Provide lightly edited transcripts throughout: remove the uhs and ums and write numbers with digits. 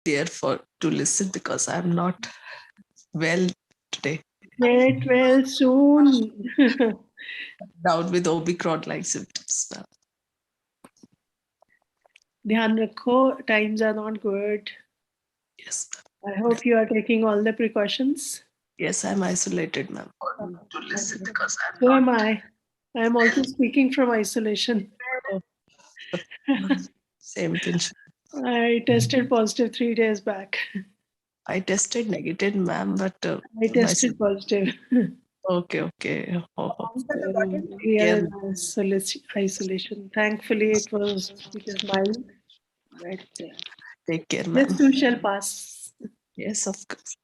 there to listen because I'm not well today. Get well soon. Down with Omicron-like symptoms. Dhyan rakho, times are not good. Yes, I hope you are taking all the precautions. yes, I'm isolated, ma'am. To listen Okay. because I'm So not. am I. I am also speaking from isolation. Same pinch. I tested positive 3 days back. I tested negative, ma'am, but I tested positive. okay. Oh. So we are in isolation. Thankfully, it is mild, but Take care, this ma'am. too shall pass. Yes, of course.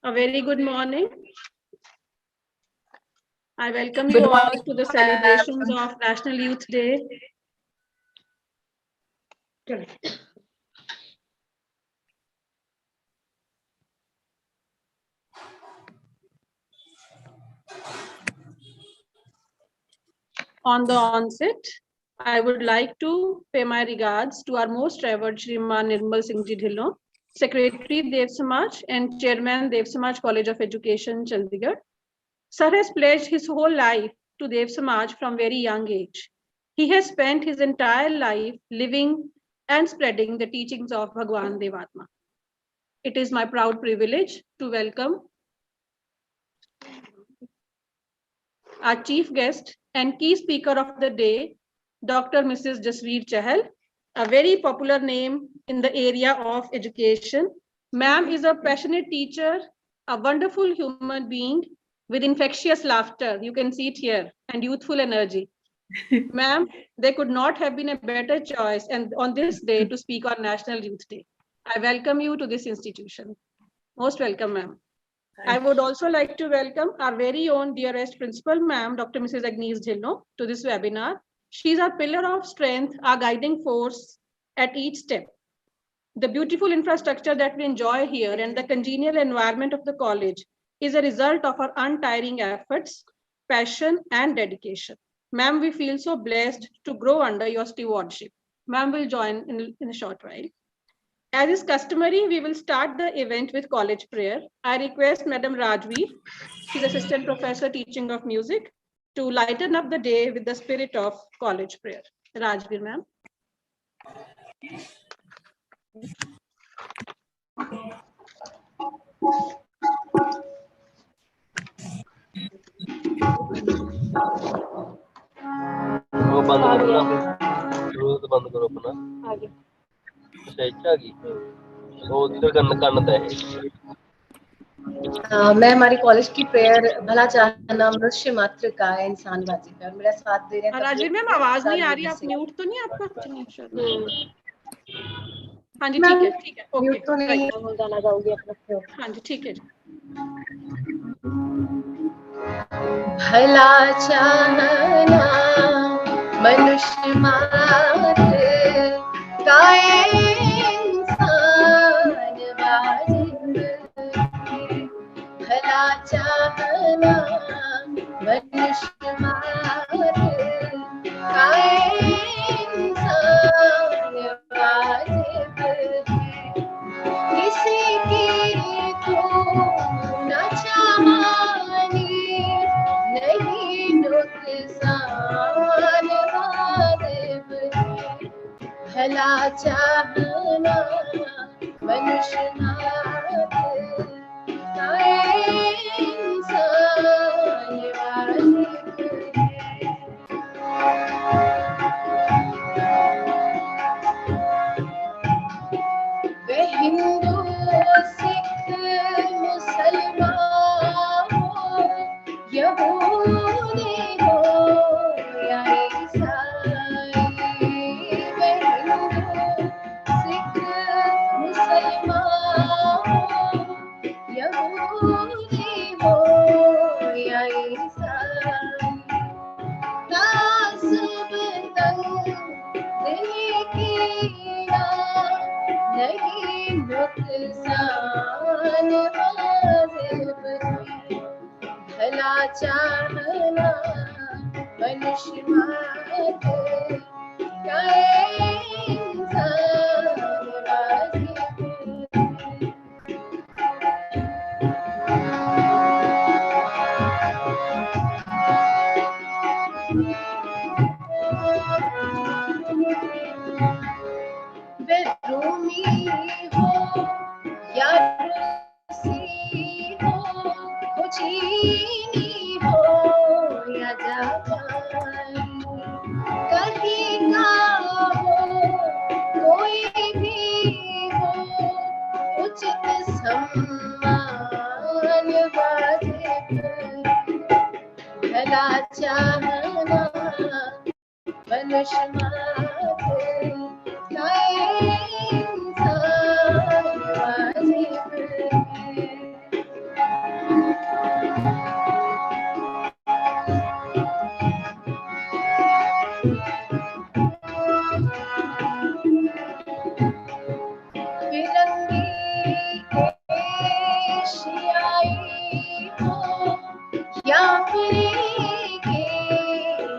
A very good morning. I welcome you all to the celebrations of National Youth Day. On the onset, I would like to pay my regards to our most revered Shriman Nirmal Singh Ji Dhillon, Secretary Dev Samaj and Chairman Dev Samaj College of Education, Chandigarh. Sir has pledged his whole life to Dev Samaj from very young age. He has spent his entire life living and spreading the teachings of Bhagwan Devatma. It is my proud privilege to welcome our chief guest and key speaker of the day, Dr. Mrs. Jasveer Chahal, a very popular name in the area of education. Ma'am is a passionate teacher, a wonderful human being with infectious laughter, you can see it here, and youthful energy. Ma'am, there could not have been a better choice and on this day to speak on National Youth Day. I welcome you to this institution. Most welcome, ma'am. I would also like to welcome our very own dearest principal, ma'am, Dr. Mrs. Agnes Dhillon, to this webinar. She's our pillar of strength, our guiding force at each step. The beautiful infrastructure that we enjoy here and the congenial environment of the college is a result of our untiring efforts, passion, and dedication. Ma'am, we feel so blessed to grow under your stewardship. Ma'am will join in a short while. As is customary, we will start the event with college prayer. I request Madam Rajvi, she's Assistant Professor Teaching of Music, to lighten up the day with the spirit of college prayer. Rajvi, ma'am. वो बंद करो ना फिर वो तो बंद करो अपना आगे अच्छा इच्छा की वो उधर करना है मैं हमारी कॉलेज की प्रेयर भला चाहना मनुष्य मात्र का है इंसान बाजी का मेरा साथ दे रहे हैं राजवीर मैम आवाज नहीं आ रही, आप म्यूट तो नहीं आपका? हाँ जी ठीक है ओके म्यूट तो नहीं गाना गाओगे अपना हाँ जी ठीक है भला चाहना मनुष्य मात्र का इंसान वाजिब भला चाहना मनुष्य मात्र का इंसान वाजिब किसी की तो न चाहनी नहीं नुकसान वाजिब भला चाहना मनुष्य मात्र का इंसान वाजिब वे हिंदू सिख मुसलमान हो यहूदी हो या ईसाई वे हिंदू सिख मुसलमान हो यहूदी हो या ईसाई तासुब तंग दिल की ना नहीं नुकसान इंसान वाजिब है, भला चाहना मनुष्य मात्र का इंसान वाजिब है। बेरूमी हो या रूसी हो, वो चीनी हो या जापानी, कहीं का हो कोई भी हो, उचित सम्मान वाजिब है, भला चाहना मनुष्य मात्र का इंसान वाजिब है। फिरंगी एशियाई हो या अफ्रीकी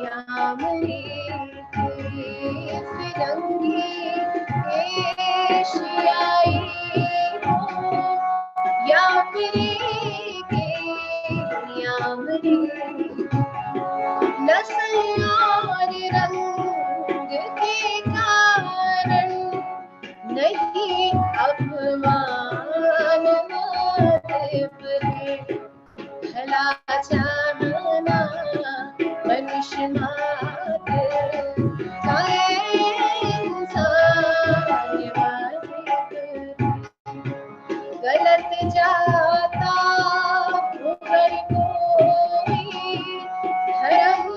या अमरीकी, फिरंगी एशियाई हो या अफ्रीकी या अमरीकी, नस्ल और रंग के कारण नहीं अपमान वाजिब है, भला चाहना मनुष्य मात्र का इंसान वाजिब है, गलत जाता ऊपर कोई धर्म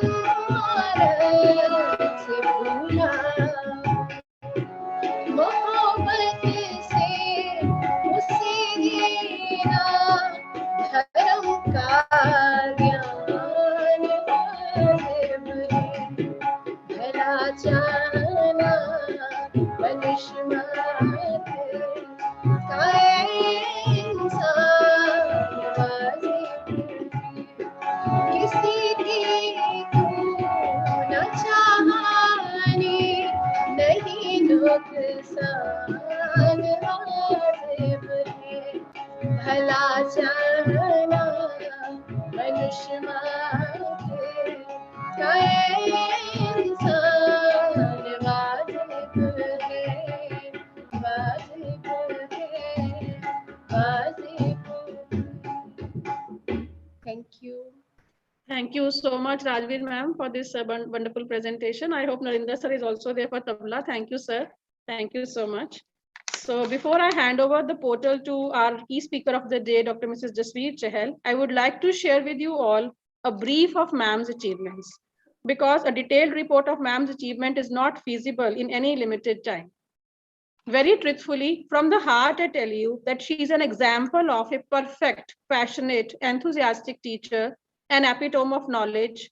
से भूला, मोहब्बत से उसे देना धर्म का ज्ञान वाजिब है, भला चाहना मनुष्य मात्र का इंसान वाजिब है, किसी की तू न चाहने नहीं नुकसान वाजिब है, भला चाहना मनुष्य मात्र का इंसान वाजिब है, वाजिब है, वाजिब है। Thank you. Thank you so much, Rajveer ma'am, for this wonderful presentation. I hope Narendra sir is also there for tabla. Thank you, sir. Thank you so much. So before I hand over the portal to our key speaker of the day, Dr. Mrs. Jasveer Chahal, I would like to share with you all a brief of ma'am's achievements, because a detailed report of ma'am's achievement is not feasible in any limited time. Very truthfully, from the heart, I tell you that she is an example of a perfect, passionate, enthusiastic teacher, an epitome of knowledge.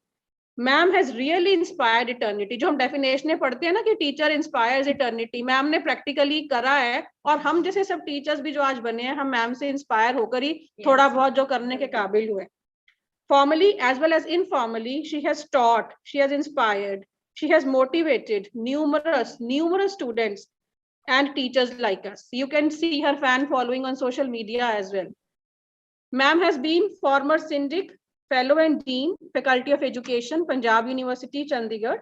Ma'am has really inspired eternity, जो हम definition में पढ़ते हैं ना कि teacher inspires eternity, ma'am ने practically करा है, और हम जैसे सब टीचर्स भी जो आज बने हैं, हम मैम से इंस्पायर होकर ही थोड़ा बहुत जो करने के काबिल हुए. Formally as well as informally, she has taught, she has inspired, she has motivated numerous students and teachers like us. You can see her fan following on social media as well. Ma'am has been former syndic, fellow and dean, Faculty of Education, Punjab University, Chandigarh.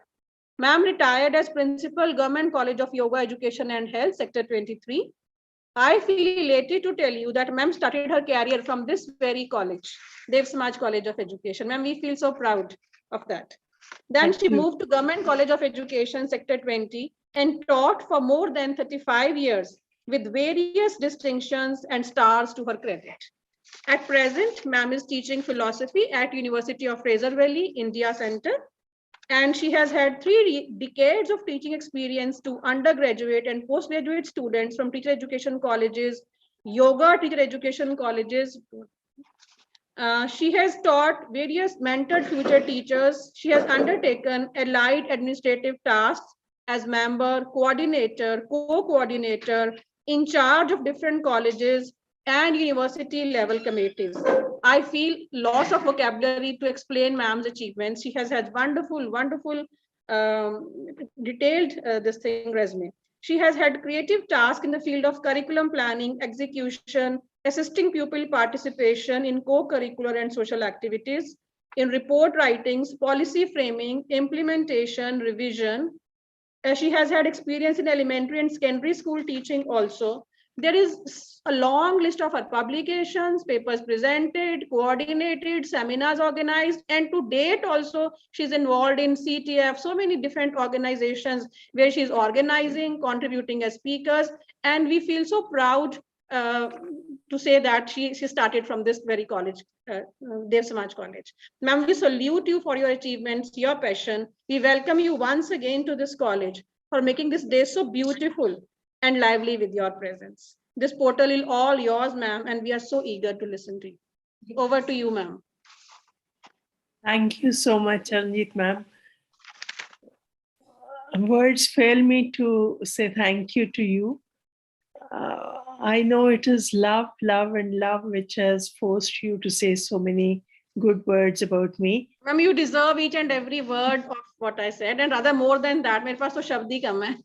Ma'am retired as principal, Government College of Yoga Education and Health, Sector 23. I feel elated to tell you that ma'am started her career from this very college, Dev Samaj College of Education. Ma'am, we feel so proud of that. Then she moved to Government College of Education, Sector 20, and taught for more than 35 years with various distinctions and stars to her credit. At present, ma'am is teaching philosophy at University of Fraser Valley, India Center, and she has had 3 decades of teaching experience to undergraduate and postgraduate students from teacher education colleges, yoga teacher education colleges. She has taught various mentored future teachers. She has undertaken allied administrative tasks as member, coordinator, co-coordinator, in charge of different colleges and university level committees. I feel loss of vocabulary to explain ma'am's achievements. She has had wonderful, detailed this thing resume. She has had creative tasks in the field of curriculum planning, execution, assisting pupil participation in co-curricular and social activities, in report writings, policy framing, implementation, revision. She has had experience in elementary and secondary school teaching also. There is a long list of her publications, papers presented, coordinated, seminars organized, and to date also she's involved in CTF, so many different organizations where she's organizing, contributing as speakers, and we feel so proud to say that she started from this very college, Dev Samaj College. Ma'am, we salute you for your achievements, your passion. We welcome you once again to this college for making this day so beautiful and lively with your presence. This portal is all yours, ma'am, and we are so eager to listen to you. Over to you, ma'am. Thank you so much, Charanjit ma'am. Words fail me to say thank you to you. I know it is love, and love which has forced you to say so many good words about me. Ma'am, you deserve each and every word of what I said, and rather more than that. मेरे पास तो शब्द ही कम है.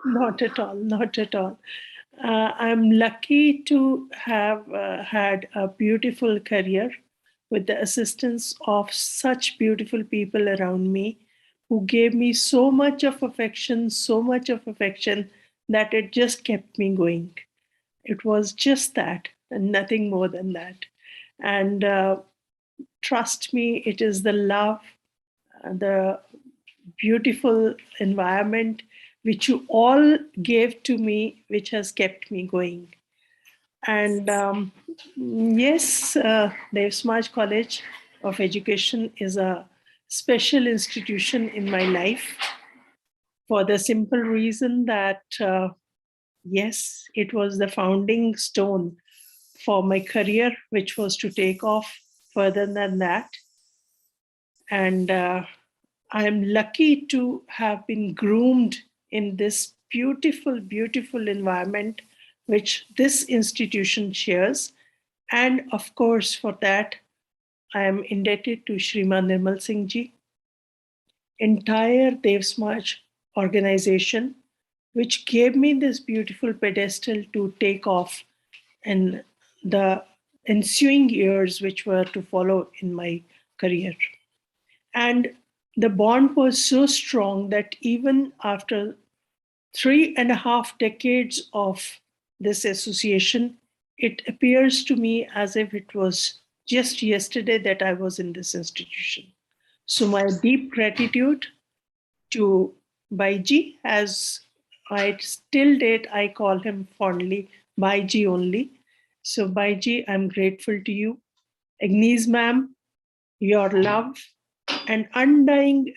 Not at all, not at all. I'm lucky to have had a beautiful career with the assistance of such beautiful people around me who gave me so much of affection that it just kept me going. It was just that and nothing more than that. And trust me, it is the love, the beautiful environment which you all gave to me, which has kept me going. And yes, Dev Samaj College of Education is a special institution in my life for the simple reason that, yes, it was the founding stone for my career, which was to take off further than that. And I am lucky to have been groomed in this beautiful, beautiful environment which this institution shares. And of course, for that, I am indebted to Shriman Nirmal Singh Ji, entire Dev Samaj organization, which gave me this beautiful pedestal to take off in the ensuing years which were to follow in my career. And the bond was so strong that even after 3.5 decades of this association, it appears to me as if it was just yesterday that I was in this institution. So my deep gratitude to Baiji, as I still date, I call him fondly Baiji only. So Baiji, I'm grateful to you. Agnes ma'am, your love and undying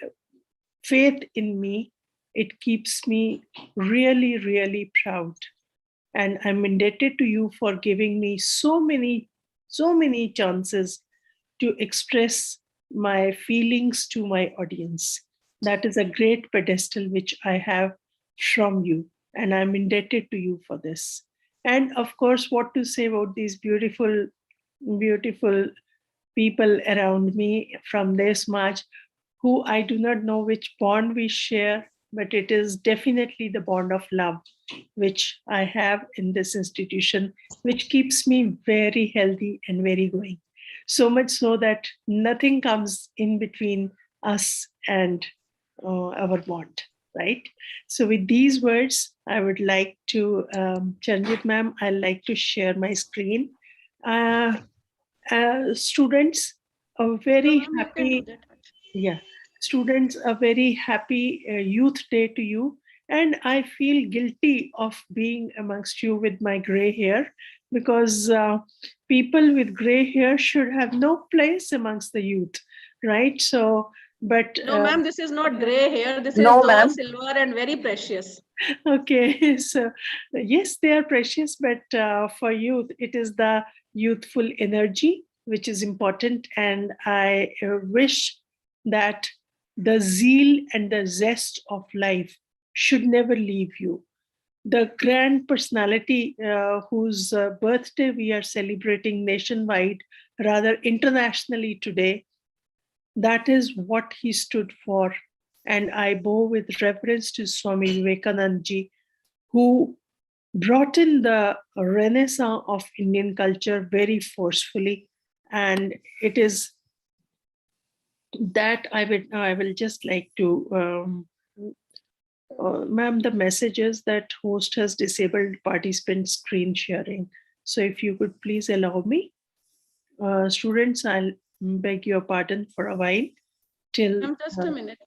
faith in me, it keeps me really, really proud. And I'm indebted to you for giving me so many chances to express my feelings to my audience. That is a great pedestal which I have from you. And I'm indebted to you for this. And of course, what to say about these beautiful, beautiful people around me from Dev Samaj, who I do not know which bond we share, but it is definitely the bond of love which I have in this institution, which keeps me very healthy and very going. So much so that nothing comes in between us and our bond, right? So with these words, I would like to, Charanjit ma'am, I'd like to share my screen. Students, a very happy, students, a very happy Youth Day to you. And I feel guilty of being amongst you with my gray hair, because people with gray hair should have no place amongst the youth, right? So, but no, ma'am, this is not gray hair. This is all silver and very precious. Okay, so yes, they are precious, but for youth, it is the youthful energy which is important. And I wish that the zeal and the zest of life should never leave you. the grand personality whose birthday we are celebrating nationwide, rather internationally today. That is what he stood for. And I bow with reverence to Swami Vivekananda ji, who brought in the renaissance of Indian culture very forcefully. And it is that I will just like to, ma'am, the message is that host has disabled participant screen sharing. So if you could please allow me. Students, I'll beg your pardon for a while till. Just a minute.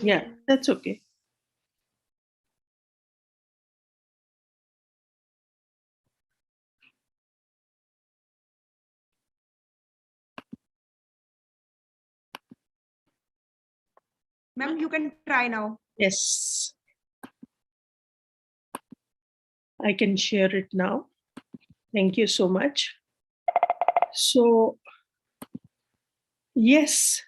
Yeah, that's okay. Ma'am, you can try now. Yes. I can share it now. Thank you so much. So, yes,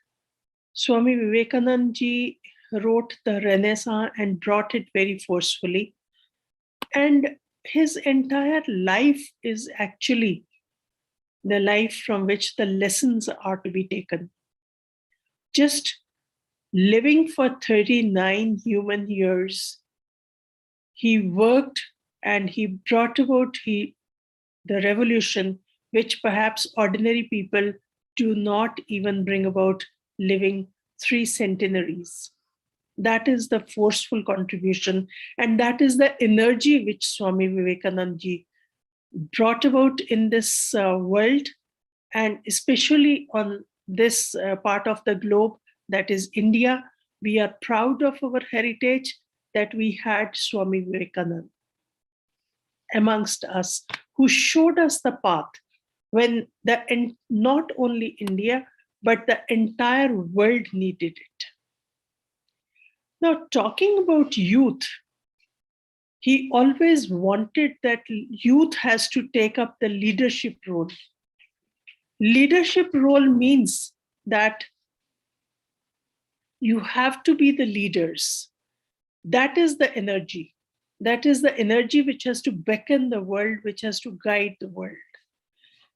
Swami Vivekananda ji wrote the Renaissance and brought it very forcefully. And his entire life is actually the life from which the lessons are to be taken. Just living for 39 human years, he worked and he brought about the revolution, which perhaps ordinary people do not even bring about, living 3 centenaries. That is the forceful contribution, and that is the energy which Swami Vivekananda ji brought about in this world, and especially on this part of the globe, that is India. We are proud of our heritage that we had Swami Vivekananda amongst us, who showed us the path when not only India, but the entire world needed it. Now, talking about youth, he always wanted that youth has to take up the leadership role. Leadership role means that you have to be the leaders. That is the energy. That is the energy which has to beckon the world, which has to guide the world.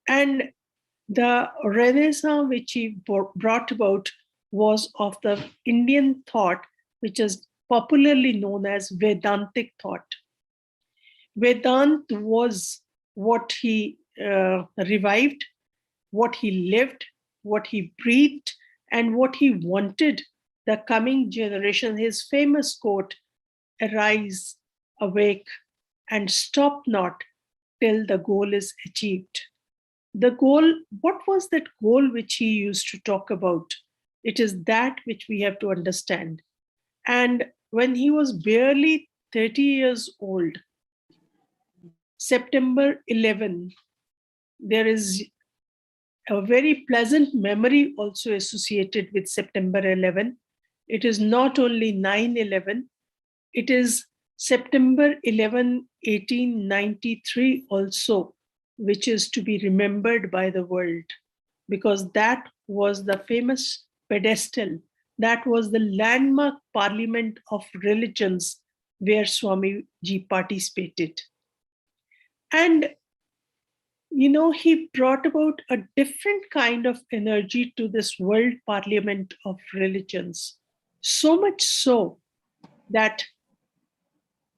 And the Renaissance which he brought about was of the Indian thought, which is popularly known as Vedantic thought. Vedanta was what he revived, what he lived, what he breathed, and what he wanted the coming generation. His famous quote, "Arise, awake, and stop not till the goal is achieved." The goal, what was that goal which he used to talk about? It is that which we have to understand. And when he was barely 30 years old, September 11, there is a very pleasant memory also associated with September 11. It is not only 9/11, it is September 11, 1893 also, which is to be remembered by the world, because that was the famous pedestal, that was the landmark parliament of religions where Swami ji participated. And he brought about a different kind of energy to this world parliament of religions. So much so that,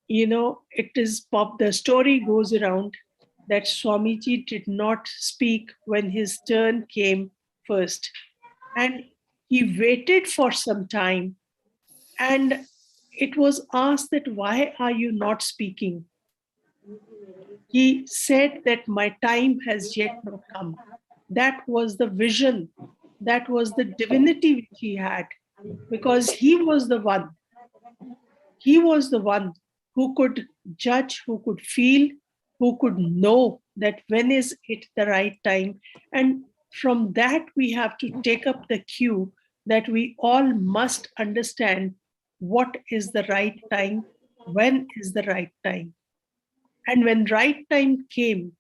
the story goes around that Swamiji did not speak when his turn came first. And he waited for some time. And it was asked that, why are you not speaking? He said that my time has yet not come. That was the vision. That was the divinity which he had, because he was the one. He was the one who could judge, who could feel, who could know that when is it the right time. And from that, we have to take up the cue that we all must understand what is the right time, when is the right time. And when right time came,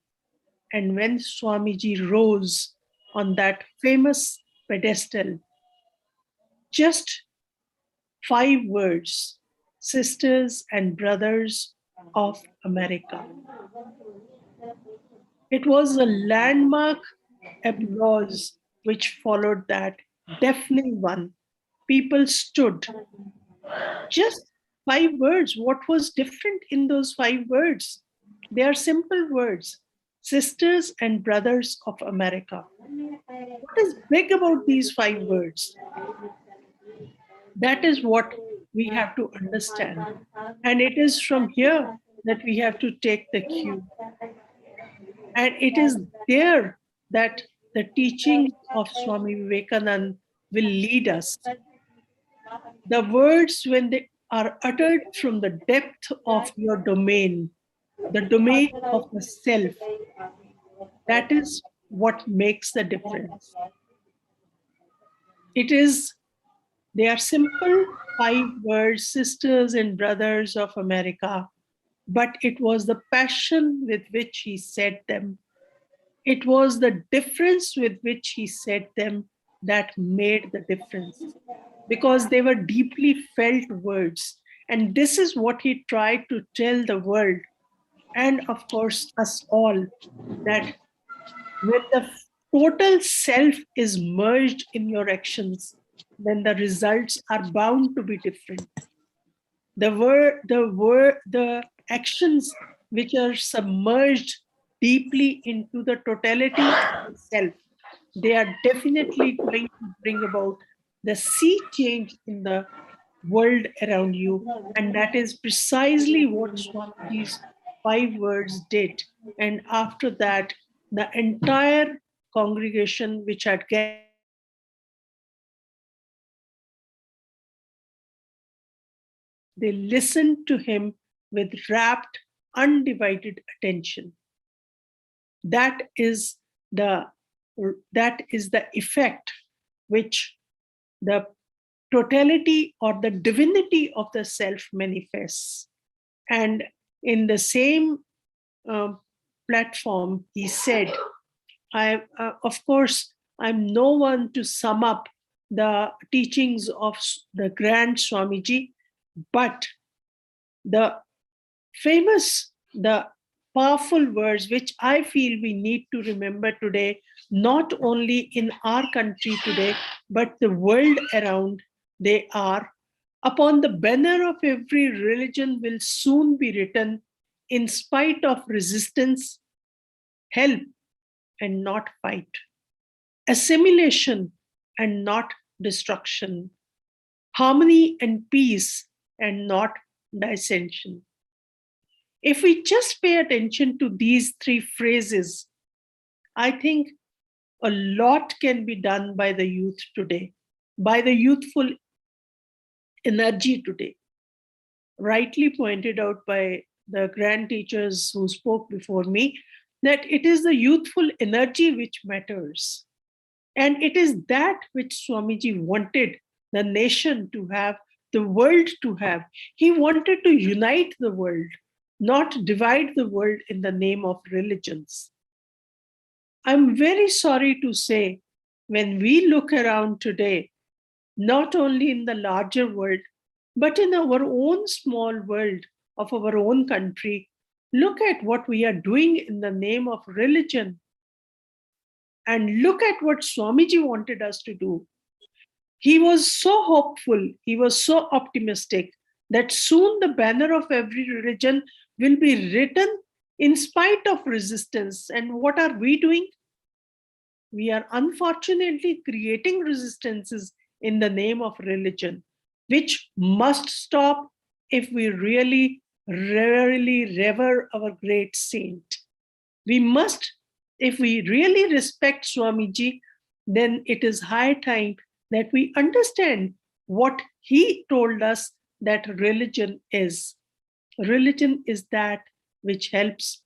and when Swamiji rose on that famous pedestal, just 5 words, sisters and brothers, of America. It was a landmark applause which followed that deafening one. People stood. Just 5 words. What was different in those 5 words? They are simple words. Sisters and brothers of America. What is big about these 5 words? That is what we have to understand. And it is from here that we have to take the cue. And it is there that the teachings of Swami Vivekananda will lead us. The words, when they are uttered from the depth of your domain, the domain of the self, that is what makes the difference. They are simple 5 words, sisters and brothers of America, but it was the passion with which he said them. It was the difference with which he said them that made the difference, because they were deeply felt words. And this is what he tried to tell the world, and of course us all, that when the total self is merged in your actions, then the results are bound to be different. The actions which are submerged deeply into the totality of the self, they are definitely going to bring about the sea change in the world around you. And that is precisely what Swamiji's 5 words did. And after that, the entire congregation which had gathered they listened to him with rapt, undivided attention. That is the effect which the totality or the divinity of the self manifests. And in the same platform, he said, of course, I'm no one to sum up the teachings of the grand Swamiji, but the powerful words which I feel we need to remember today, not only in our country today, but the world around, they are, upon the banner of every religion will soon be written, in spite of resistance, help and not fight, assimilation and not destruction, harmony and peace and not dissension. If we just pay attention to these 3 phrases, I think a lot can be done by the youth today, by the youthful energy today. Rightly pointed out by the grand teachers who spoke before me, that it is the youthful energy which matters. And it is that which Swamiji wanted the nation to have, the world to have. He wanted to unite the world, not divide the world in the name of religions. I'm very sorry to say, when we look around today, not only in the larger world, but in our own small world of our own country, look at what we are doing in the name of religion. And look at what Swamiji wanted us to do. He was so hopeful, he was so optimistic that soon the banner of every religion will be written in spite of resistance. And what are we doing? We are unfortunately creating resistances in the name of religion, which must stop if we really revere our great saint. We must, if we really respect Swamiji, then it is high time that we understand what he told us that religion is. Religion is that which helps.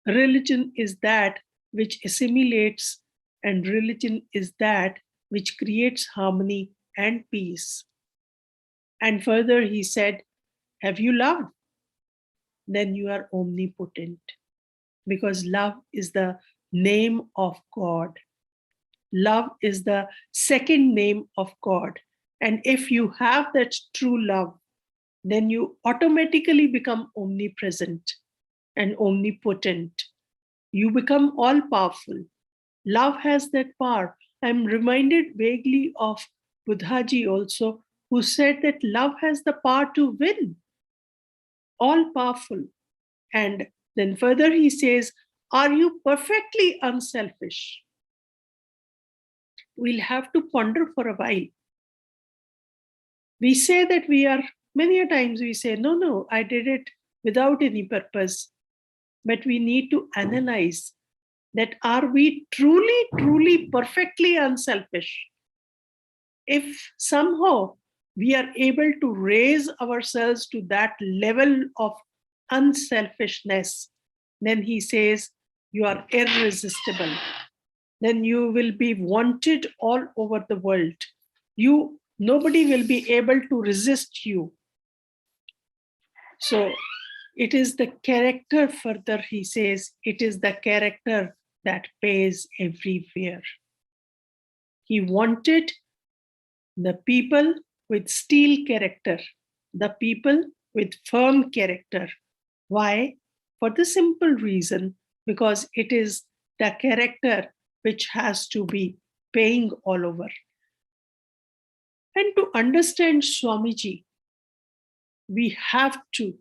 Religion is that which assimilates, and religion is that which creates harmony and peace. And further, he said, have you loved? Then you are omnipotent, because love is the name of God. Love is the second name of God. And if you have that true love, then you automatically become omnipresent and omnipotent. You become all powerful. Love has that power. I'm reminded vaguely of Buddhaji also, who said that love has the power to win, all powerful. And then further he says, are you perfectly unselfish? We'll have to ponder for a while. We say that we are, many a times we say, no, I did it without any purpose. But we need to analyze that are we truly, perfectly unselfish? If somehow we are able to raise ourselves to that level of unselfishness, then he says, you are irresistible. Then you will be wanted all over the world. Nobody will be able to resist you. So it is the character, further he says, it is the character that pays everywhere. He wanted the people with steel character, the people with firm character. Why? For the simple reason, because it is the character which has to be paying all over. And to understand Swamiji, we have to,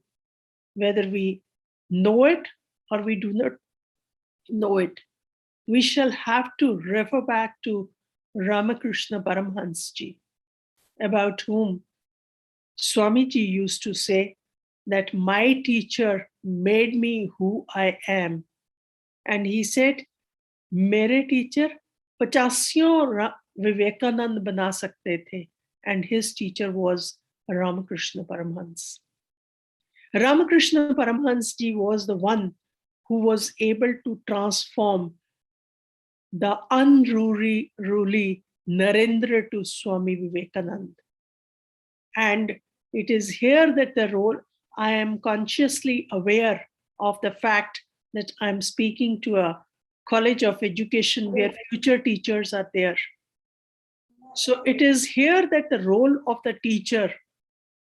whether we know it or we do not know it, we shall have to refer back to Ramakrishna Paramhans Ji, about whom Swamiji used to say that my teacher made me who I am. And he said, mere teacher 50 Vivekananda bana sakte the. And his teacher was Ramakrishna Paramhans. Ramakrishna Paramhans Ji was the one who was able to transform the unruly Narendra to Swami Vivekananda. And it is here that the role, I am consciously aware of the fact that I'm speaking to a college of education where future teachers are there. So it is here that the role of the teacher,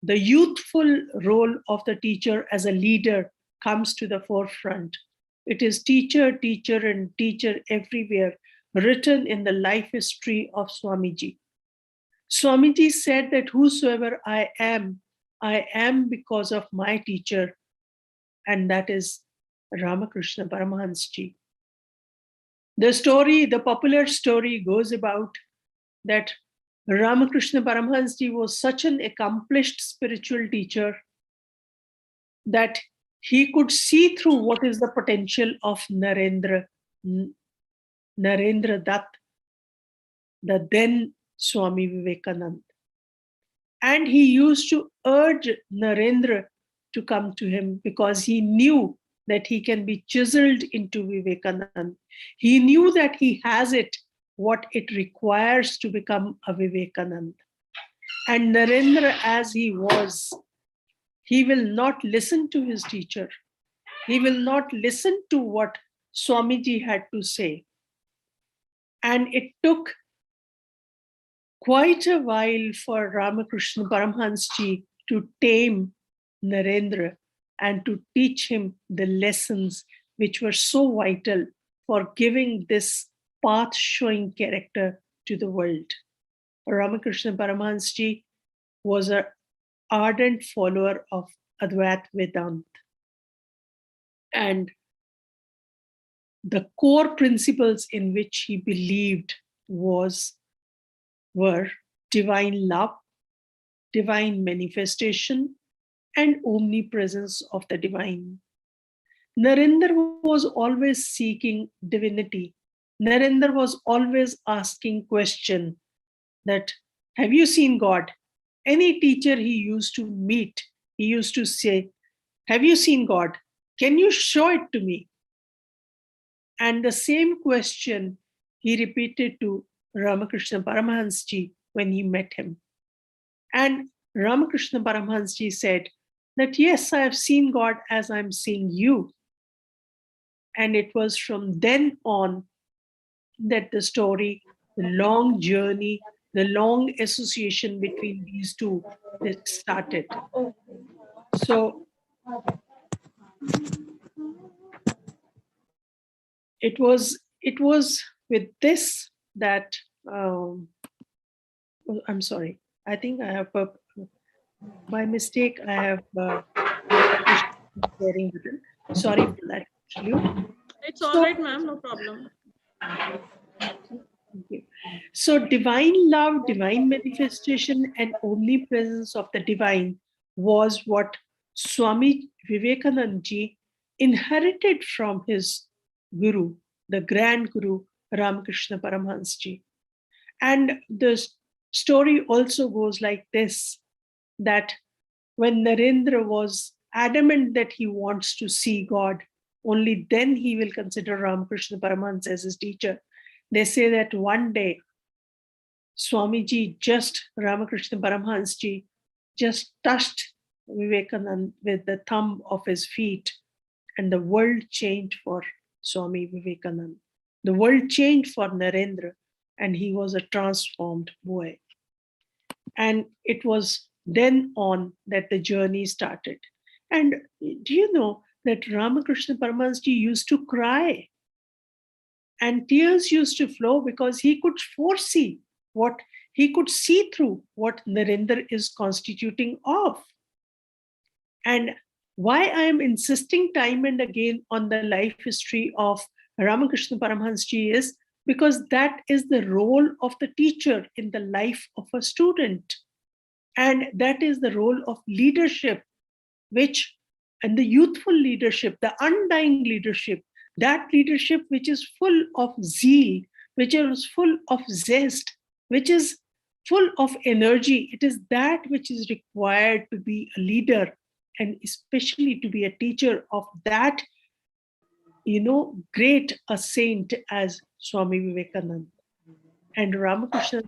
the youthful role of the teacher as a leader comes to the forefront. It is teacher, and teacher everywhere, written in the life history of Swamiji. Swamiji said that whosoever I am because of my teacher, and that is Ramakrishna Paramhans Ji. The popular story goes about that Ramakrishna Paramhans Ji was such an accomplished spiritual teacher that he could see through what is the potential of Narendra Dutt, the then Swami Vivekananda. And he used to urge Narendra to come to him because he knew that he can be chiseled into Vivekananda. He knew that he has it, what it requires to become a Vivekananda. And Narendra, as he was, he will not listen to his teacher. He will not listen to what Swamiji had to say. And it took quite a while for Ramakrishna Paramhans Ji to tame Narendra and to teach him the lessons which were so vital for giving this path-showing character to the world. Ramakrishna Paramhans Ji was an ardent follower of Advaita Vedanta. And the core principles in which he believed were divine love, divine manifestation, and omnipresence of the divine. Narendra was always seeking divinity. Narendra was always asking question that, have you seen God? Any teacher he used to meet, he used to say, have you seen God? Can you show it to me? And the same question he repeated to Ramakrishna Paramhans Ji when he met him. And Ramakrishna Paramhans Ji said that, yes, I have seen God as I'm seeing you. And it was from then on that the story, the long journey, the long association between these two that started. So it was with this that I'm sorry. I think I have by mistake. I have sharing button. Sorry for that. It's all right, ma'am. No problem. Thank you. So divine love, divine manifestation, and omnipresence of the divine was what Swami Vivekananda ji inherited from his guru, the grand guru Ramakrishna Paramhans ji. And the story also goes like this, that when Narendra was adamant that he wants to see God, only then he will consider Ramakrishna Paramhans as his teacher. They say that one day, Swamiji Ramakrishna Paramhans ji, just touched Vivekananda with the thumb of his feet, and the world changed for Swami Vivekananda. The world changed for Narendra, and he was a transformed boy. And it was then on that the journey started. And do you know that Ramakrishna Paramhans ji used to cry? And tears used to flow because he could foresee what he could see through what Narendra is constituting of. And why I am insisting time and again on the life history of Ramakrishna Paramhans ji is because that is the role of the teacher in the life of a student. And that is the role of leadership, and the youthful leadership, the undying leadership, that leadership which is full of zeal, which is full of zest, which is full of energy. It is that which is required to be a leader, and especially to be a teacher of that, great a saint as Swami Vivekananda. And Ramakrishna,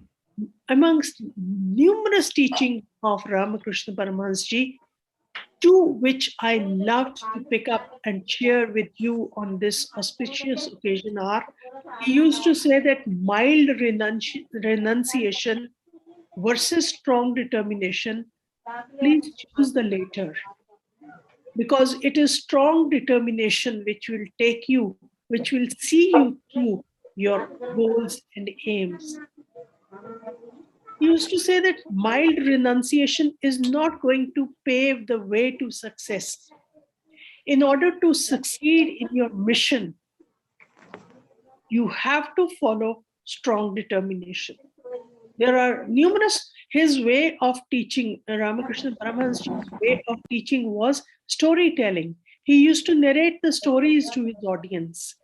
amongst numerous teachings of Ramakrishna Paramhans ji, two which I loved to pick up and share with you on this auspicious occasion are, he used to say that mild renunciation versus strong determination, please choose the later. Because it is strong determination which will take you, which will see you through your goals and aims. He used to say that mild renunciation is not going to pave the way to success. In order to succeed in your mission, you have to follow strong determination. There are numerous, his way of teaching, Ramakrishna Paramhans's way of teaching was storytelling. He used to narrate the stories to his audience.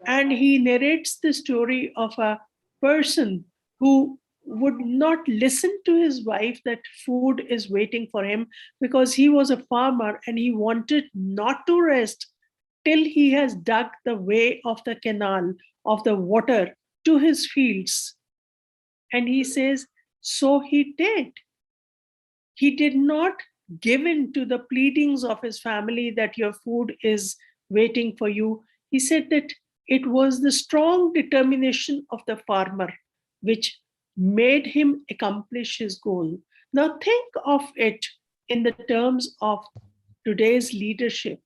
And he narrates the story of a person who would not listen to his wife that food is waiting for him because he was a farmer and he wanted not to rest till he has dug the way of the canal of the water to his fields. And he says, so he did. He did not give in to the pleadings of his family that your food is waiting for you. He said that it was the strong determination of the farmer which made him accomplish his goal. Now think of it in the terms of today's leadership.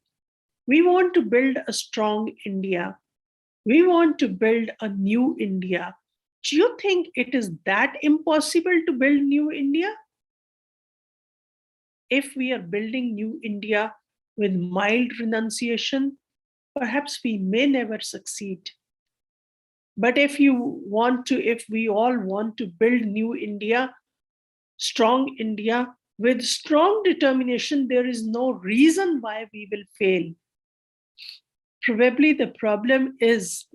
We want to build a strong India. We want to build a new India. Do you think it is that impossible to build new India? If we are building new India with mild renunciation, perhaps we may never succeed. But if we all want to build new India, strong India, with strong determination, there is no reason why we will fail. Probably the problem is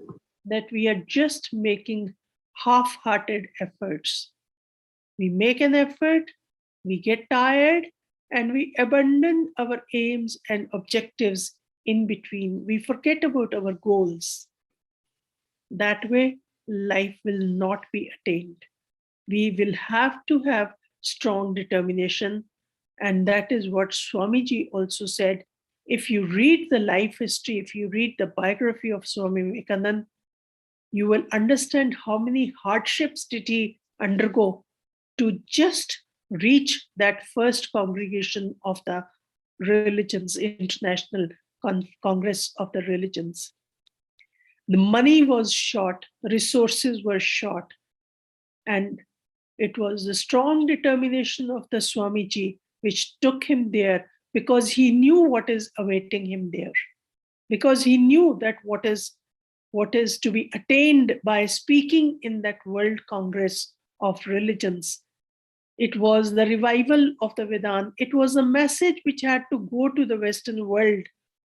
that we are just making half-hearted efforts. We make an effort, we get tired, and we abandon our aims and objectives in between. We forget about our goals. That way, life will not be attained. We will have to have strong determination. And that is what Swamiji also said. If you read the life history, if you read the biography of Swami Vivekananda, you will understand how many hardships did he undergo to just reach that first congregation of the religions, International Congress of the Religions. The money was short, resources were short, and it was the strong determination of the Swamiji which took him there, because he knew what is awaiting him there, because he knew that what is to be attained by speaking in that World Congress of Religions. It was the revival of the Vedanta. It was a message which had to go to the Western world,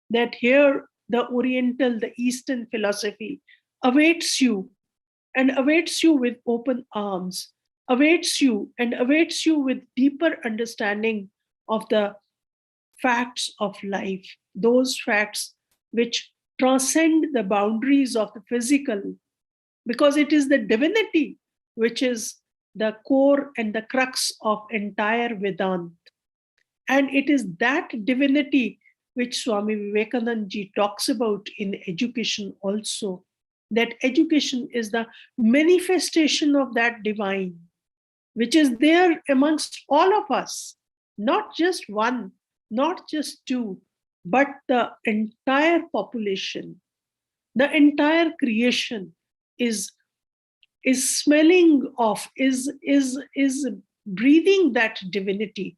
that here the Oriental, the Eastern philosophy awaits you, and awaits you with open arms, awaits you with deeper understanding of the facts of life, those facts which transcend the boundaries of the physical, because it is the divinity which is the core and the crux of entire Vedanta. And it is that divinity which Swami Vivekananda ji talks about in education also, that education is the manifestation of that divine, which is there amongst all of us, not just one, not just two, but the entire population, the entire creation is smelling of, is breathing that divinity.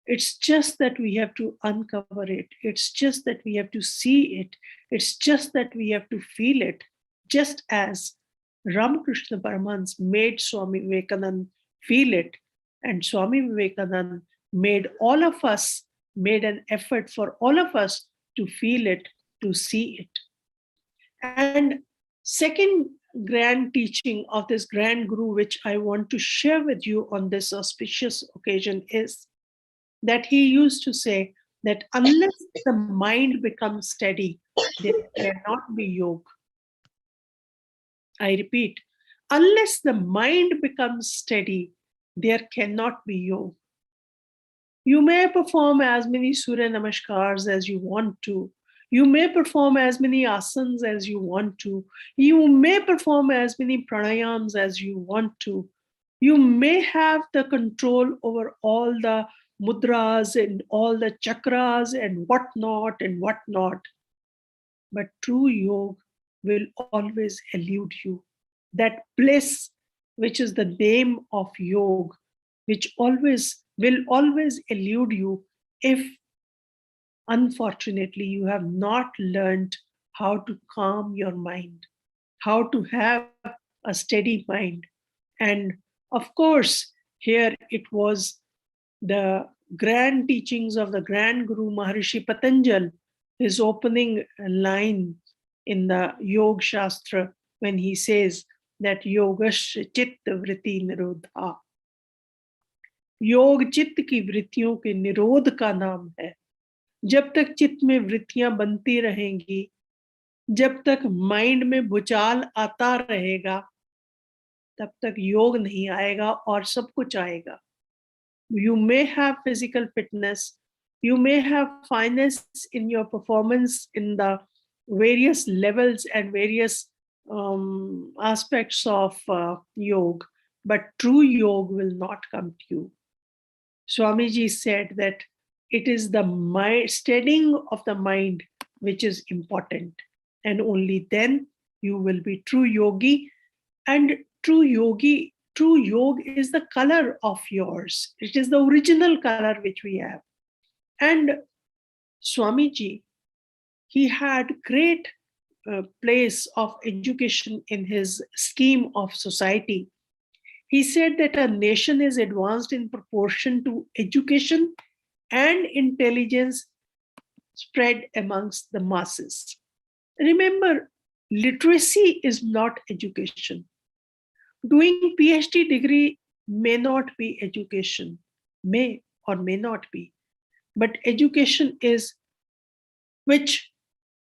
It's just that we have to uncover it. It's just that we have to see it. It's just that we have to feel it. Just as Ramakrishna Paramhans made Swami Vivekananda feel it, and Swami Vivekananda made all of us, made an effort for all of us to feel it, to see it. And second grand teaching of this grand guru, which I want to share with you on this auspicious occasion, is that he used to say that unless the mind becomes steady, there cannot be yoga. I repeat, unless the mind becomes steady, there cannot be yoga. You may perform as many Surya Namaskars as you want to. You may perform as many asanas as you want to. You may perform as many pranayams as you want to. You may have the control over all the mudras and all the chakras and whatnot. But true yoga will always elude you. That bliss, which is the name of yoga, which will always elude you if, unfortunately, you have not learned how to calm your mind, how to have a steady mind. And of course, here it was the grand teachings of the grand Guru Maharishi Patanjali, his opening line in the Yoga Shastra, when he says that Yogash Chitta Vritti Nirodha. योग चित्त की वृत्तियों के निरोध का नाम है. जब तक चित्त में वृत्तियां बनती रहेंगी, जब तक माइंड में भूचाल आता रहेगा, तब तक योग नहीं आएगा और सब कुछ आएगा. You may have physical fitness, you may have fineness in your performance in the various levels and various aspects of yoga, but true yoga will not come to you. Swamiji said that it is the steadying of the mind which is important, and only then you will be true yogi. And true yoga is the color of yours. It is the original color which we have. And Swamiji, he had great place of education in his scheme of society. He said that a nation is advanced in proportion to education and intelligence spread amongst the masses. Remember, literacy is not education. Doing PhD degree may not be education, may or may not be. But education is which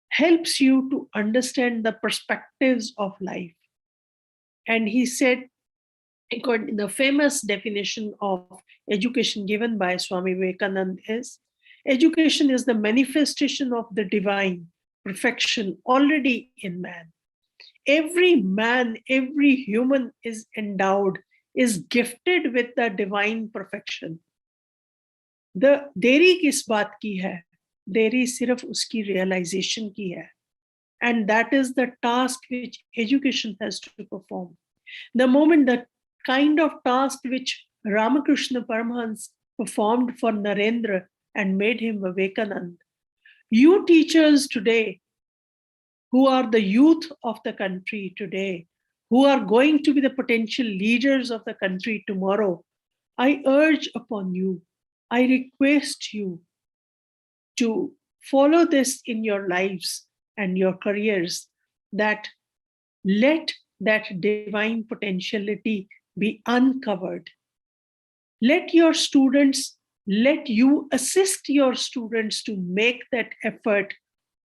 helps you to understand the perspectives of life. And he said, according to the famous definition of education given by Swami Vivekananda, is education is the manifestation of the divine perfection already in man. Every man, every human is endowed, is gifted with the divine perfection. देरी किस बात की है? देरी सिर्फ उसकी realization की है. And that is the task which education has to perform. The moment, the kind of task which Ramakrishna Paramhans performed for Narendra and made him Vivekananda. You teachers today, who are the youth of the country today, who are going to be the potential leaders of the country tomorrow, I urge upon you, I request you to follow this in your lives and your careers, that let that divine potentiality be uncovered. Let your students, let you assist your students to make that effort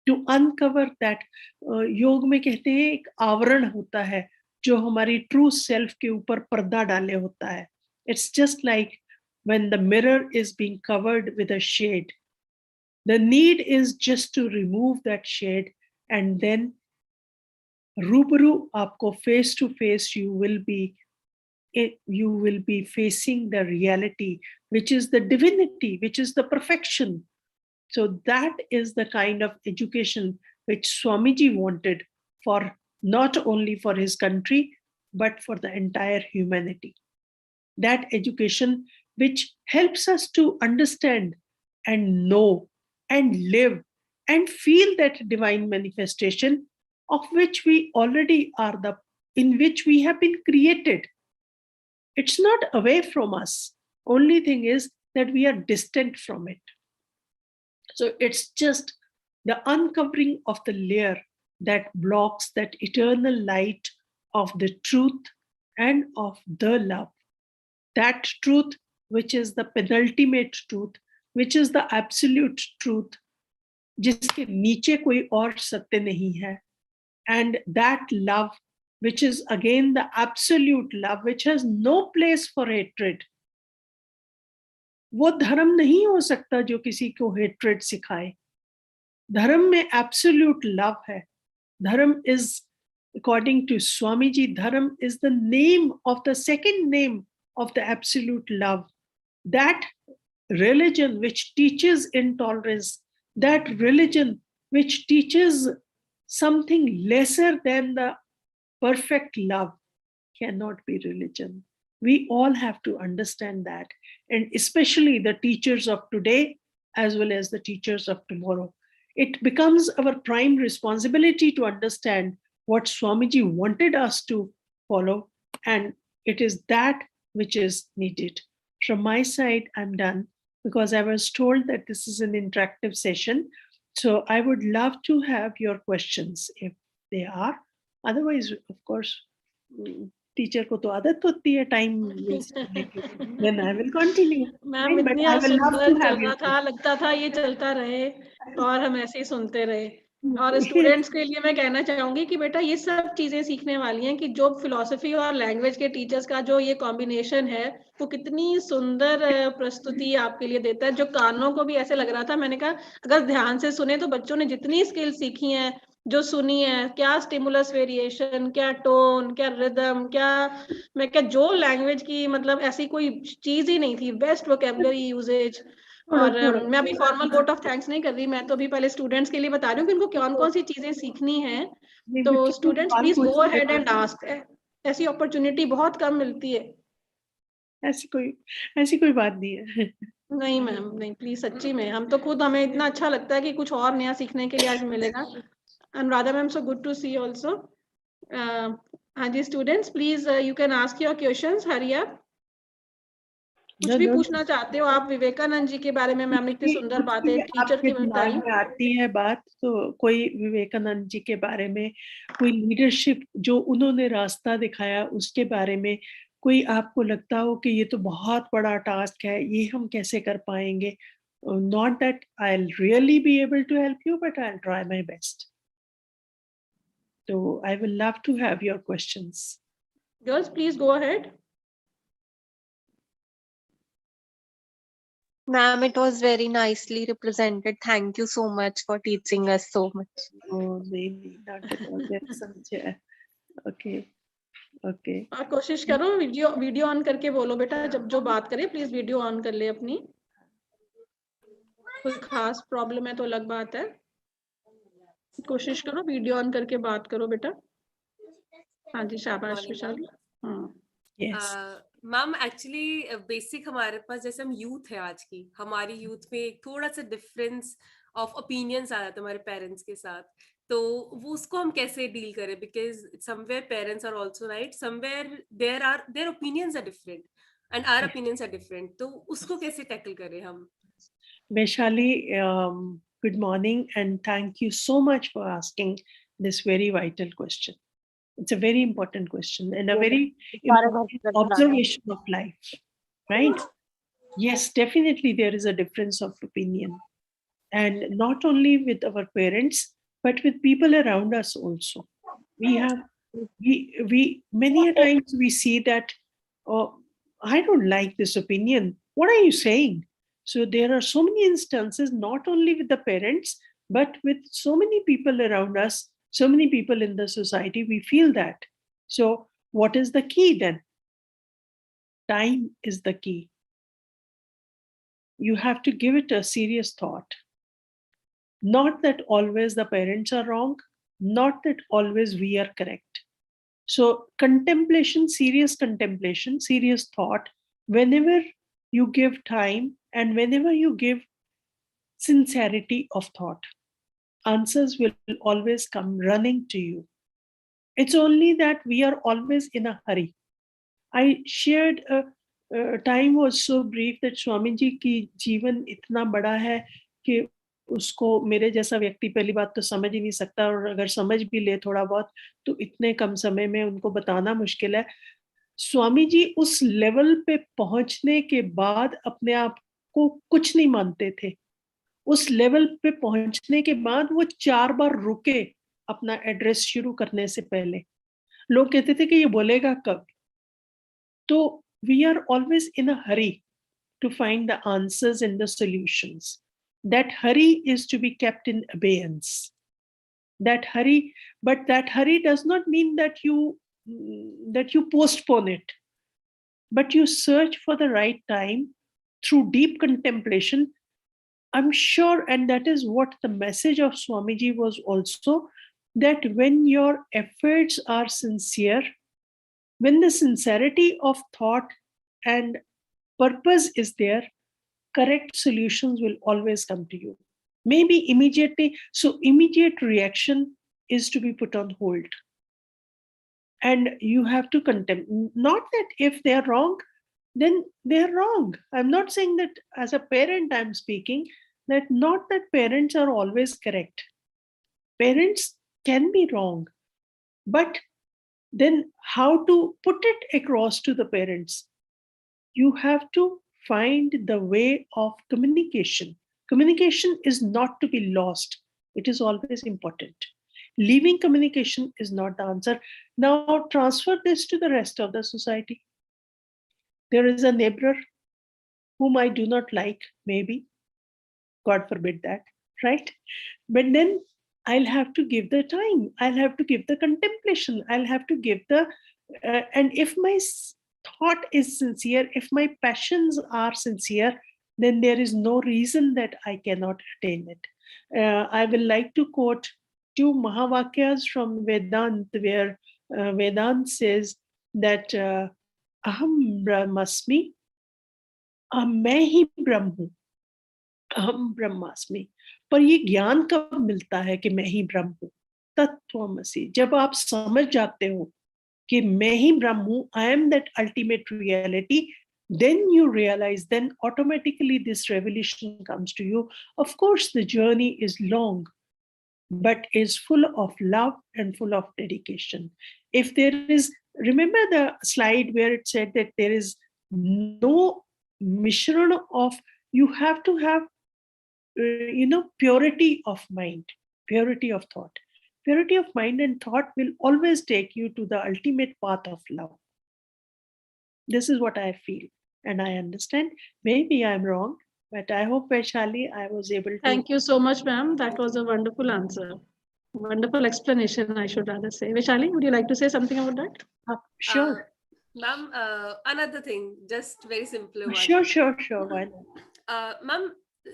to uncover that. योग में कहते हैं एक आवरण होता है जो हमारी ट्रू सेल्फ के ऊपर पर्दा डाले होता है. It's just like when the mirror is being covered with a shade. The need is just to remove that shade, and then रूबरू आपको face to face you will be facing the reality, which is the divinity, which is the perfection. So that is the kind of education which Swamiji wanted for not only for his country, but for the entire humanity. That education which helps us to understand and know and live and feel that divine manifestation of which we already are in which we have been created. It's not away from us. Only thing is that we are distant from it. So it's just the uncovering of the layer that blocks that eternal light of the truth and of the love. That truth, which is the penultimate truth, which is the absolute truth, जिसके नीचे कोई और सत्य नहीं है. And that love, which is again the absolute love, which has no place for hatred. वो धर्म नहीं हो सकता जो किसी को hatred सिखाए. धर्म में absolute love है. धर्म is, according to Swamiji, धर्म is the name of the second name of the absolute love. That religion which teaches intolerance, that religion which teaches something lesser than the perfect love, cannot be religion. We all have to understand that, and especially the teachers of today as well as the teachers of tomorrow. It becomes our prime responsibility to understand what Swamiji wanted us to follow, and it is that which is needed. From my side, I'm done, because I was told that this is an interactive session. So I would love to have your questions if they are. Otherwise, of course, teacher को तो आदत होती है time waste करने की. Then I will continue. Ma'am But इतनी I will love सुंदर to चल have रहा your था, लगता था ये चलता रहे और हम ऐसे ही सुनते रहे. और स्टूडेंट्स के लिए मैं कहना चाहूंगी कि बेटा ये सब चीजें सीखने वाली हैं कि जो फिलॉसफी और लैंग्वेज के टीचर्स का जो ये कॉम्बिनेशन है वो कितनी सुंदर प्रस्तुति आपके लिए देता है, जो कानों को भी ऐसे लग रहा था. मैंने कहा अगर ध्यान से सुने तो बच्चों ने जितनी स्किल सीखी हैं, जो सुनी है, क्या स्टिमुलस वेरिएशन, क्या टोन, क्या रिदम, क्या मैं क्या जो लैंग्वेज की मतलब ऐसी कोई चीज ही नहीं थी. Best vocabulary uses. और मैं अभी फॉर्मल वोट ऑफ थैंक्स नहीं कर रही, मैं तो अभी पहले स्टूडेंट्स के लिए बता रही हूँ कि उनको कौन कौन सी चीजें सीखनी है. तो students please go ahead and ask. ऐसी अपॉर्चुनिटी बहुत कम मिलती है. ऐसी कोई बात नहीं है. नहीं मैम, नहीं प्लीज, सच्ची में हम तो खुद, हमें इतना अच्छा लगता है कि कुछ और नया सीखने के लिए आज मिलेगा. And Radha ma'am, so good to see also. हाँ जी students, please you can ask your questions. Hurry up. कुछ भी पूछना चाहते हो आप विवेकानंद जी के बारे में? मैम इतनी सुंदर बात है, टीचर के दिमाग में आती है बात, तो कोई विवेकानंद जी के बारे में, कोई लीडरशिप जो उन्होंने रास्ता दिखाया उसके बारे में कोई आपको लगता हो कि ये तो बहुत बड़ा टास्क है, ये हम कैसे कर पाएंगे? Not that I'll really be able to help you, but I'll try my best. So I will love to have your questions. Girls, please go ahead. Ma'am, it was very nicely represented. Thank you so much for teaching us so much. Oh, maybe not at all. That's some okay. Okay. आप कोशिश करो video on करके बोलो बेटा. जब जो बात करे प्लीज वीडियो ऑन कर ले अपनी. कोई खास प्रॉब्लम है तो अलग बात है। कोशिश करो वीडियो ऑन करके बात करो बेटा। हाँ जी, शाबाश Vishali. Yes. Ma'am actually basic हमारे पास जैसे हम यूथ है आज की, हमारी यूथ में एक थोड़ा सा डिफरेंस ऑफ ओपिनियंस आ जाता है हमारे पेरेंट्स के साथ, तो वो उसको हम कैसे डील करें, because somewhere parents are also right, somewhere their opinions are different and our opinions are different, तो उसको कैसे टैकल करें हम? Vaishali, good morning and thank you so much for asking this very vital question. It's a very important question and a very important observation of life, right? Yes, definitely there is a difference of opinion, and not only with our parents but with people around us also. We many a times we see that, oh, I don't like this opinion, what are you saying? So there are so many instances, not only with the parents but with so many people around us, so many people in the society, we feel that. So what is the key then? Time is the key. You have to give it a serious thought. Not that always the parents are wrong, not that always we are correct. So, contemplation, serious thought, whenever you give time and whenever you give sincerity of thought, answers will always come running to you. It's only that we are always in a hurry. I shared time was so brief that Swamiji ki जीवन इतना बड़ा है कि उसको मेरे जैसा व्यक्ति पहली बात तो समझ ही नहीं सकता, और अगर समझ भी ले थोड़ा बहुत तो इतने कम समय में उनको बताना मुश्किल है। स्वामी जी उस लेवल पे पहुंचने के बाद अपने आप को कुछ नहीं मानते थे। उस लेवल पे पहुंचने के बाद वो 4 बार रुके अपना एड्रेस शुरू करने से पहले। लोग कहते थे कि ये बोलेगा कब? तो we are always in a hurry to find the answers and the solutions. That hurry is to be kept in abeyance. That hurry does not mean that you postpone it, but you search for the right time through deep contemplation. I'm sure, and that is what the message of Swamiji was also, that when your efforts are sincere, when the sincerity of thought and purpose is there, correct solutions will always come to you. Maybe immediately, so immediate reaction is to be put on hold. And you have to contempt. Not that if they are wrong, then they are wrong. I'm not saying that as a parent I'm speaking, that not that parents are always correct. Parents can be wrong, but then how to put it across to the parents? You have to find the way of communication. Communication is not to be lost. It is always important. Leaving communication is not the answer. Now transfer this to the rest of the society. There is a neighbor whom I do not like, maybe. God forbid that, right? But then I'll have to give the time. I'll have to give the contemplation. I'll have to give the, and if my thought is sincere, if my passions are sincere, then there is no reason that I cannot attain it. I will like to quote 2 Mahavakyas from Vedant, where Vedant says that Aham Brahmasmi, मैं ही ब्रह्म हूँ, अहम ब्रह्मास्मि। पर ये ज्ञान कब मिलता है कि मैं ही ब्रह्म हूँ? तत्त्वमसि। जब आप समझ जाते हो कि मैं ही ब्रह्म हूँ, I am that ultimate reality, then you realize, then automatically this revelation comes to you. Of course, the journey is long, but is full of love and full of dedication. If there is, remember the slide where it said that there is no mishran of, you have to have purity of mind, purity of thought. Purity of mind and thought will always take you to the ultimate path of love. This is what I feel and I understand. Maybe I'm wrong, but I hope, Vaishali, I was able to. Thank you so much, ma'am. That was a wonderful answer. Wonderful explanation, I should rather say. Vaishali, would you like to say something about that? Sure. Ma'am, another thing, just very simple one. Sure. Why not? Ma'am,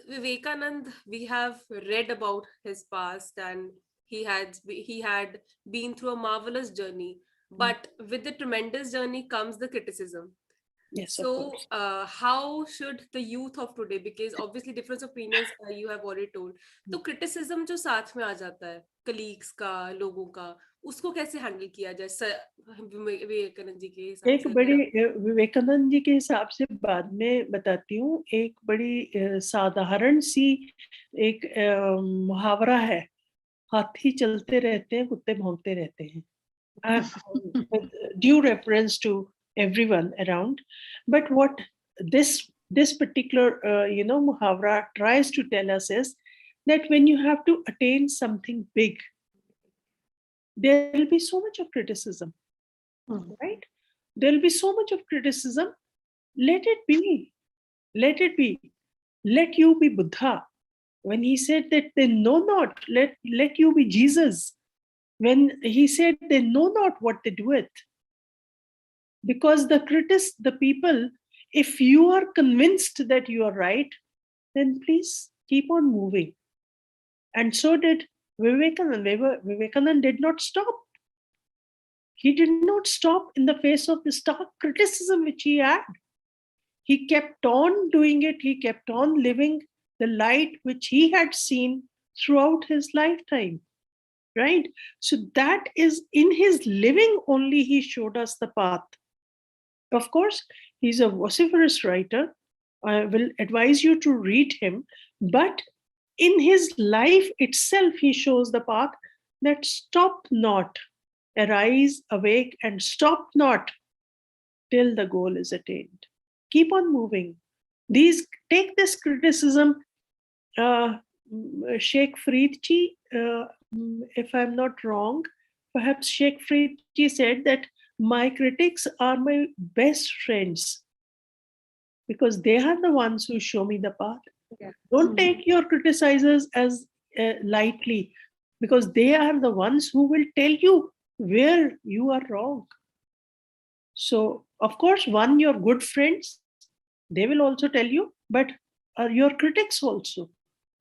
Vivekanand, we have read about his past, and he had been through a marvelous journey. But with the tremendous journey comes the criticism. Yes, of So, course. how should the youth of today, because obviously difference of opinions you have already told, तो criticism जो साथ में आ जाता है colleagues का, लोगों का, उसको कैसे handle किया जाए विवेकानंद जी के हिसाब एक से बड़ी अगर विवेकानंद जी के हिसाब से बाद में बताती हूँ, एक बड़ी साधारण सी एक मुहावरा है, हाथी चलते रहते हैं, कुत्ते भौंकते रहते हैं. With due reference to everyone around, but what this particular muhavra tries to tell us is that when you have to attain something big, there will be so much of criticism, right? There will be so much of criticism. Let it be. Let it be. Let you be Buddha. When he said that they know not, let you be Jesus. When he said they know not what they do it. Because the people, if you are convinced that you are right, then please keep on moving. And so did Vivekanand. Vivekanand did not stop. He did not stop in the face of the stark criticism which he had. He kept on doing it. He kept on living the light which he had seen throughout his lifetime. Right? So that is in his living only he showed us the path. Of course, he's a vociferous writer. I will advise you to read him. But in his life itself, he shows the path that stop not, arise, awake, and stop not till the goal is attained. Keep on moving. Take this criticism. Sheikh Freedji, if I'm not wrong, perhaps Sheikh Freedji said that my critics are my best friends because they are the ones who show me the path. Yeah. Don't take your criticizers as lightly because they are the ones who will tell you where you are wrong. So, of course, your good friends, they will also tell you, but your critics also,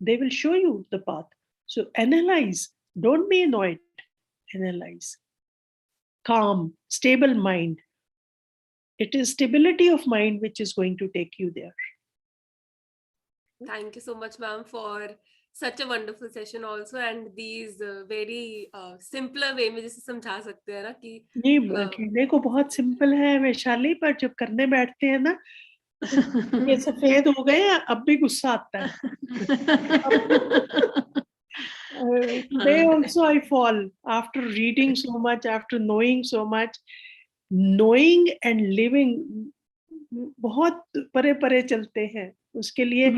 they will show you the path. So, analyze, don't be annoyed, analyze. Calm, stable mind. It is stability of mind which is going to take you there. Thank you so much, ma'am, for such a wonderful session also, and these very simpler way में जैसे समझा सकते हैं ना कि ये कहने को बहुत सिंपल है वैशाली, पर जब करने बैठते हैं ना ये सफेद हो गए, अब भी गुस्सा आता है. Today also I fall after reading so much, after knowing so much. Knowing and living बहुत परे परे चलते हैं. उसके लिए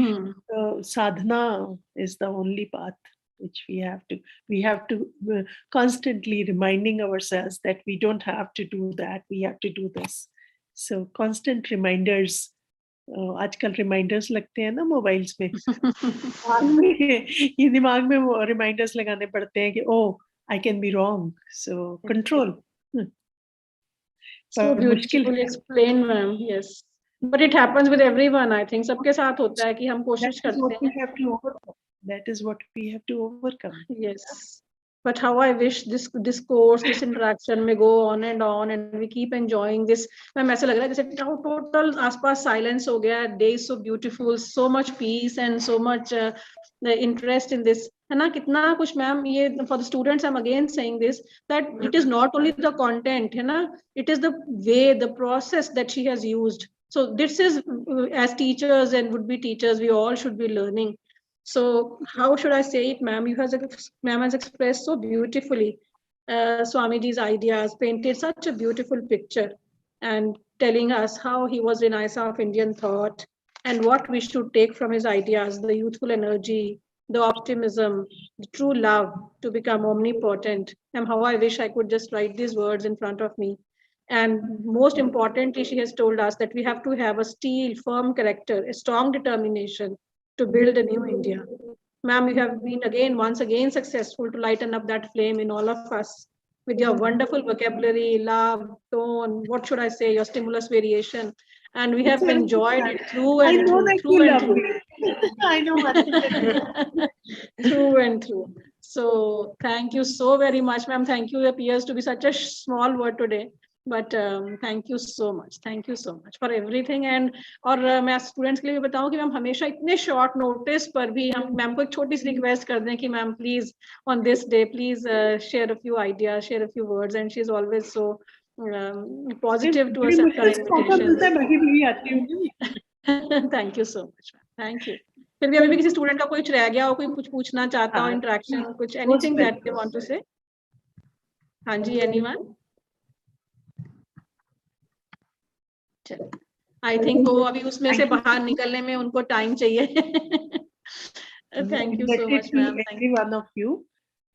sadhana is the only path which we have to constantly reminding ourselves that we don't have to do that, we have to do this. So constant reminders. आजकल reminders लगते हैं ना मोबाइल्स में. ये दिमाग में वो रिमाइंडर्स लगाने पड़ते हैं कि oh I can be wrong, so control. So beautifully explained, ma'am. Yes, but it happens with everyone. I think सबके साथ होता है कि हम कोशिश करते हैं. That is what we have to overcome. Yes. But how I wish this discourse, this interaction may go on, and we keep enjoying this. Ma'am ऐसा लग रहा है जैसे total आसपास silence हो गया. Day is so beautiful, so much peace and so much interest in this. है ना कितना कुछ मैम ये for the students I'm again saying this that it is not only the content है ना, it is the way, the process that she has used. So this is as teachers and would be teachers, we all should be learning. So how should I say it, ma'am? Ma'am has expressed so beautifully Swamiji's ideas, painted such a beautiful picture, and telling us how he was Renaissance of Indian thought and what we should take from his ideas: the youthful energy, the optimism, the true love to become omnipotent. And how I wish I could just write these words in front of me. And most importantly, she has told us that we have to have a steel, firm character, a strong determination to build a new India. Ma'am, you have been once again successful to lighten up that flame in all of us with your wonderful vocabulary, love, tone, what should I say, your stimulus variation. And we have enjoyed it through and through and through. I know what. Through and through. So thank you so very much, ma'am. Thank you appears to be such a small word today, but thank you so much. Thank you so much for everything. And और मैं students के लिए भी बताऊं कि ma'am हमेशा इतने short notice पर भी हम मैम को एक छोटी सी रिक्वेस्ट कर दें कि ma'am please on this day please share a few ideas, share a few words, and she is always so positive to accept our invitation. Thank you so much. Thank you. फिर भी अभी भी किसी student का कुछ रह गया हो, कोई कुछ पूछना चाहता हो, इंटरेक्शन कुछ, anything that they want to say? हाँ जी, एनीवन? चलो, आई थिंक वो अभी उसमें से बाहर निकलने में उनको टाइम चाहिए. Thank you so much, ma'am. Every one of you,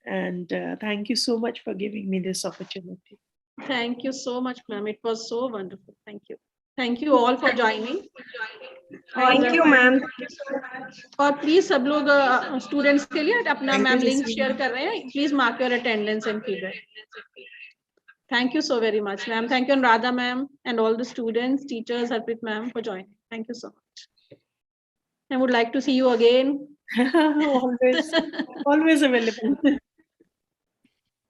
and thank you so much for giving me this opportunity. Thank you so much, ma'am. It was so wonderful. Thank you. Thank you all for joining. Thank you, ma'am. और please सब लोग students के लिए अपना ma'am link share कर रहे हैं. Please mark your attendance and feedback. Thank you so very much, ma'am. Thank you, Radha ma'am, and all the students, teachers, Harpreet ma'am, for joining. Thank you so much. I would like to see you again. Always available.